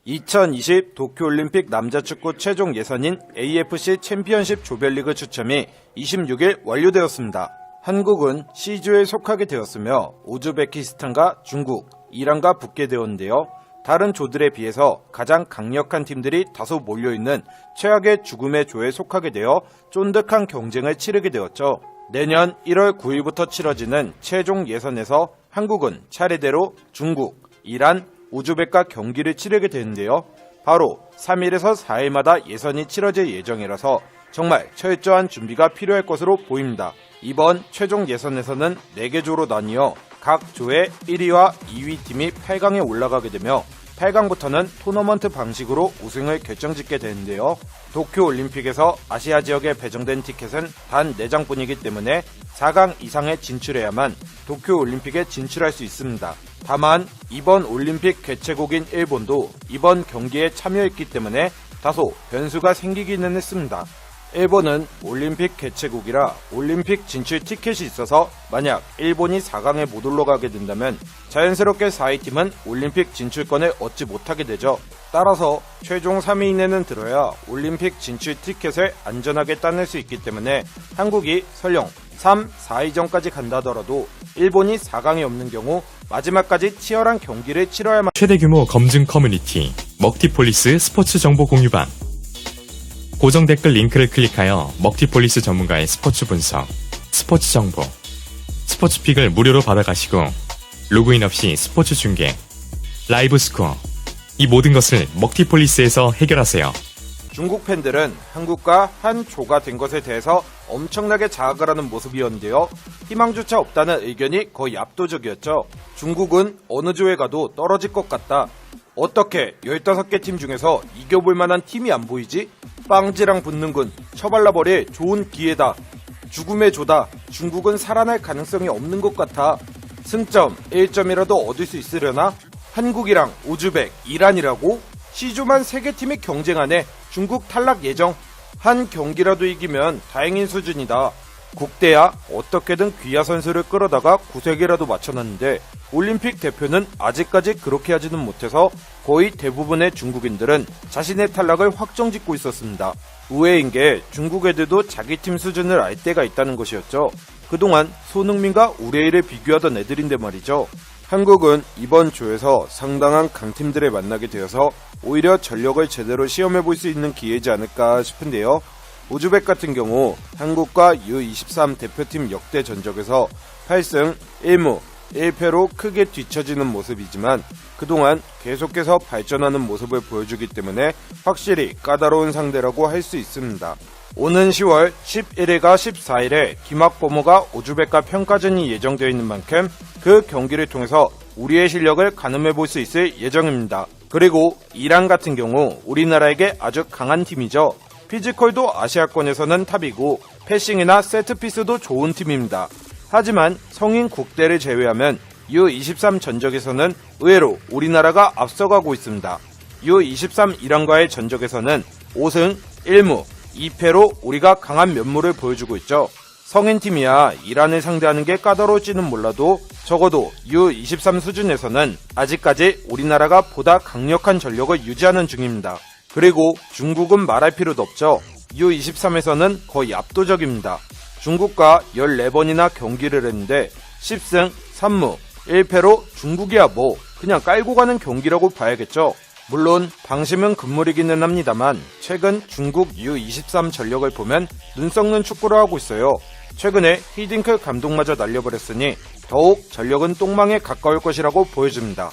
2020 도쿄올림픽 남자축구 최종 예선인 AFC 챔피언십 조별리그 추첨이 26일 완료되었습니다. 한국은 C조에 속하게 되었으며 우즈베키스탄과 중국, 이란과 붙게 되었는데요. 다른 조들에 비해서 가장 강력한 팀들이 다소 몰려있는 최악의 죽음의 조에 속하게 되어 쫀득한 경쟁을 치르게 되었죠. 내년 1월 9일부터 치러지는 최종 예선에서 한국은 차례대로 중국, 이란, 우즈벡과 경기를 치르게 되는데요. 바로 3일에서 4일마다 예선이 치러질 예정이라서 정말 철저한 준비가 필요할 것으로 보입니다. 이번 최종 예선에서는 4개 조로 나뉘어 각 조의 1위와 2위 팀이 8강에 올라가게 되며 8강부터는 토너먼트 방식으로 우승을 결정짓게 되는데요. 도쿄올림픽에서 아시아 지역에 배정된 티켓은 단 4장뿐이기 때문에 4강 이상에 진출해야만 도쿄올림픽에 진출할 수 있습니다. 다만 이번 올림픽 개최국인 일본도 이번 경기에 참여했기 때문에 다소 변수가 생기기는 했습니다. 일본은 올림픽 개최국이라 올림픽 진출 티켓이 있어서 만약 일본이 4강에 못 올라가게 된다면 자연스럽게 4위 팀은 올림픽 진출권을 얻지 못하게 되죠. 따라서 최종 3위 이내는 들어야 올림픽 진출 티켓을 안전하게 따낼 수 있기 때문에 한국이 설령 3, 4위전까지 간다더라도 일본이 4강에 없는 경우 마지막까지 치열한 경기를 치러야만. 최대 규모 검증 커뮤니티 먹티폴리스 스포츠 정보 공유방. 고정 댓글 링크를 클릭하여 먹티폴리스 전문가의 스포츠 분석, 스포츠 정보, 스포츠 픽을 무료로 받아가시고 로그인 없이 스포츠 중계, 라이브 스코어, 이 모든 것을 먹티폴리스에서 해결하세요. 중국 팬들은 한국과 한 조가 된 것에 대해서 엄청나게 자학을 하는 모습이었는데요. 희망조차 없다는 의견이 거의 압도적이었죠. 중국은 어느 조에 가도 떨어질 것 같다. 어떻게 15개 팀 중에서 이겨볼 만한 팀이 안 보이지? 빵지랑 붙는군. 처발라버릴 좋은 기회다. 죽음의 조다. 중국은 살아날 가능성이 없는 것 같아. 승점 1점이라도 얻을 수 있으려나? 한국이랑 우즈벡, 이란이라고? C조만 3개 팀이 경쟁하네. 중국 탈락 예정. 한 경기라도 이기면 다행인 수준이다. 국대야 어떻게든 귀하 선수를 끌어다가 구색이라도 맞춰놨는데 올림픽 대표는 아직까지 그렇게 하지는 못해서 거의 대부분의 중국인들은 자신의 탈락을 확정짓고 있었습니다. 의외인 게 중국 애들도 자기 팀 수준을 알 때가 있다는 것이었죠. 그동안 손흥민과 우레이를 비교하던 애들인데 말이죠. 한국은 이번 조에서 상당한 강팀들을 만나게 되어서 오히려 전력을 제대로 시험해볼 수 있는 기회지 않을까 싶은데요. 우즈벡 같은 경우 한국과 U23 대표팀 역대 전적에서 8승 1무 1패로 크게 뒤처지는 모습이지만 그동안 계속해서 발전하는 모습을 보여주기 때문에 확실히 까다로운 상대라고 할 수 있습니다. 오는 10월 11일과 14일에 김학범호가 우즈벡과 평가전이 예정되어 있는 만큼 그 경기를 통해서 우리의 실력을 가늠해볼 수 있을 예정입니다. 그리고 이란 같은 경우 우리나라에게 아주 강한 팀이죠. 피지컬도 아시아권에서는 탑이고 패싱이나 세트피스도 좋은 팀입니다. 하지만 성인 국대를 제외하면 U23 전적에서는 의외로 우리나라가 앞서가고 있습니다. U23 이란과의 전적에서는 5승 1무 2패로 우리가 강한 면모를 보여주고 있죠. 성인팀이야 이란을 상대하는 게 까다로울지는 몰라도 적어도 U23 수준에서는 아직까지 우리나라가 보다 강력한 전력을 유지하는 중입니다. 그리고 중국은 말할 필요도 없죠. U23에서는 거의 압도적입니다. 중국과 14번이나 경기를 했는데 10승 3무 1패로 중국이야 뭐 그냥 깔고 가는 경기라고 봐야겠죠. 물론 방심은 금물이기는 합니다만 최근 중국 U23 전력을 보면 눈 썩는 축구를 하고 있어요. 최근에 히딩크 감독마저 날려버렸으니 더욱 전력은 똥망에 가까울 것이라고 보여집니다.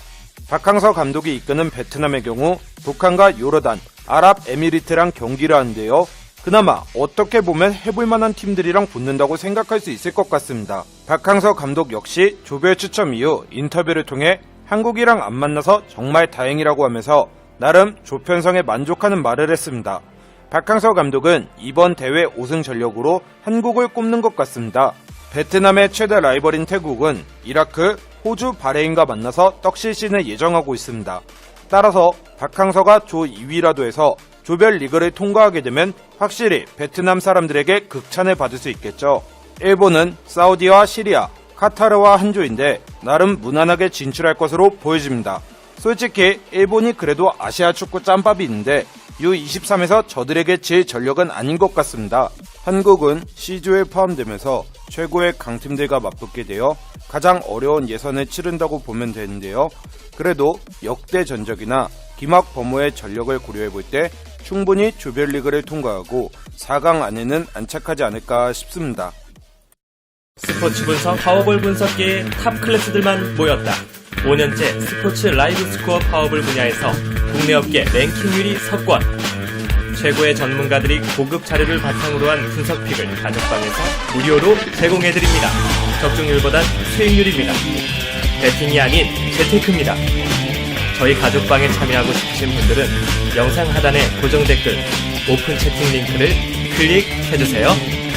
박항서 감독이 이끄는 베트남의 경우 북한과 요르단, 아랍에미리트랑 경기를 하는데요. 그나마 어떻게 보면 해볼 만한 팀들이랑 붙는다고 생각할 수 있을 것 같습니다. 박항서 감독 역시 조별 추첨 이후 인터뷰를 통해 한국이랑 안 만나서 정말 다행이라고 하면서 나름 조편성에 만족하는 말을 했습니다. 박항서 감독은 이번 대회 5승 전력으로 한국을 꼽는 것 같습니다. 베트남의 최대 라이벌인 태국은 이라크, 호주, 바레인과 만나서 떡실신을 예정하고 있습니다. 따라서 박항서가 조 2위라도 해서 조별 리그를 통과하게 되면 확실히 베트남 사람들에게 극찬을 받을 수 있겠죠. 일본은 사우디와 시리아, 카타르와 한 조인데 나름 무난하게 진출할 것으로 보여집니다. 솔직히 일본이 그래도 아시아 축구 짬밥이 있는데 U23에서 저들에게 질 전력은 아닌 것 같습니다. 한국은 C조에 포함되면서 최고의 강팀들과 맞붙게 되어 가장 어려운 예선을 치른다고 보면 되는데요. 그래도 역대 전적이나 김학 범호의 전력을 고려해볼 때 충분히 조별리그를 통과하고 4강 안에는 안착하지 않을까 싶습니다. 스포츠 분석 파워볼 분석계의 탑 클래스들만 모였다. 5년째 스포츠 라이브 스코어 파워볼 분야에서 국내 업계 랭킹 1위 석권. 최고의 전문가들이 고급 자료를 바탕으로 한 분석픽을 가족방에서 무료로 제공해드립니다. 적중률보단 수익률입니다. 배팅이 아닌 재테크입니다. 저희 가족방에 참여하고 싶으신 분들은 영상 하단의 고정 댓글 오픈 채팅 링크를 클릭해주세요.